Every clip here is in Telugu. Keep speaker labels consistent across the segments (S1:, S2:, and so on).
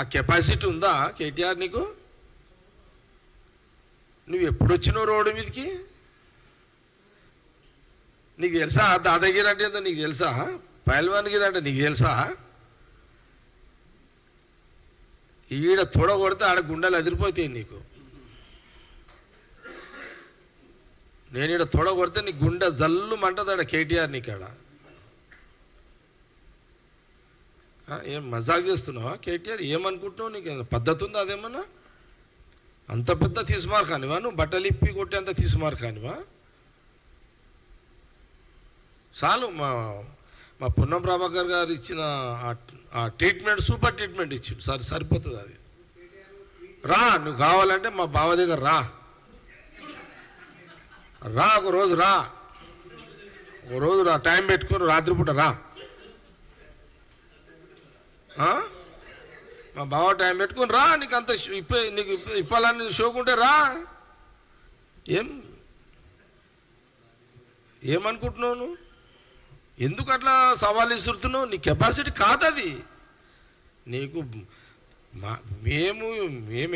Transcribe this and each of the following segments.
S1: ఆ కెపాసిటీ ఉందా కేటీఆర్ నీకు? నువ్వు ఎప్పుడు వచ్చినావు రోడ్డు మీదకి? నీకు తెలుసా దాదాగిరి అంటే ఏందో నీకు తెలుసా? పైల్వాన్గిరి అంటే నీకు తెలుసా? ఈడ తొడ కొడితే ఆడ గుండెలు అదిరిపోతాయి నీకు. నేను ఈడ తొడ కొడితే నీ గుండె జల్లు మంటది ఆడ కేటీఆర్ నీకాడ. ఏం మజాక్ చేస్తున్నావా కేటీఆర్? ఏమనుకుంటున్నావు? నీకు పద్ధతి ఉందా అదేమన్నా? అంత పెద్ద తీసుమార్ కానివా నువ్వు? బట్టలు ఇప్పి కొట్టి అంత తీసుమార్ కానివా? చాలు. మా పొన్నం ప్రభాకర్ గారు ఇచ్చిన ఆ ట్రీట్మెంట్ సూపర్ ట్రీట్మెంట్ ఇచ్చిండు. సరిపోతుంది అది. రా, నువ్వు కావాలంటే మా బావ దగ్గర రా, ఒక రోజు రా, టైం పెట్టుకొని రాత్రిపూట రా. మా బావ టైం పెట్టుకుని రా. నీకు అంత నీకు ఇప్పాలని షోకుంటే రా. ఏమనుకుంటున్నావు నువ్వు? ఎందుకు అట్లా సవాల్ ఇస్తున్నావు? నీ కెపాసిటీ కాదది. నీకు మేము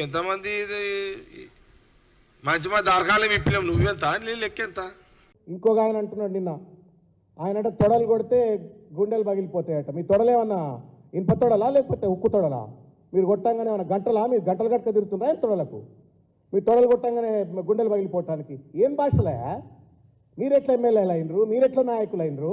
S1: ఎంతమంది మంచి దరకాలం ఇప్పలేము, నువ్వెంత? నీ లెక్కెంత?
S2: ఇంకొక ఆయన అంటున్నాడు నిన్న, ఆయన తొడలు కొడితే గుండెలు పగిలిపోతాయట. మీ తొడలేమన్నా ఇనుప తొడలా లేకపోతే ఉక్కు తొడలా? మీరు కొట్టంగానే ఏమన్నా గంటలా? మీరు గంటలు గట్క తిరుగుతున్నారా తొడలకు? మీ తొడలు కొట్టంగానే గుండెలు పగిలిపోవటానికి ఏం భాషలే? మీరెట్లా ఎమ్మెల్యేలు అయినరు? మీరెట్లా నాయకులు అయినరు?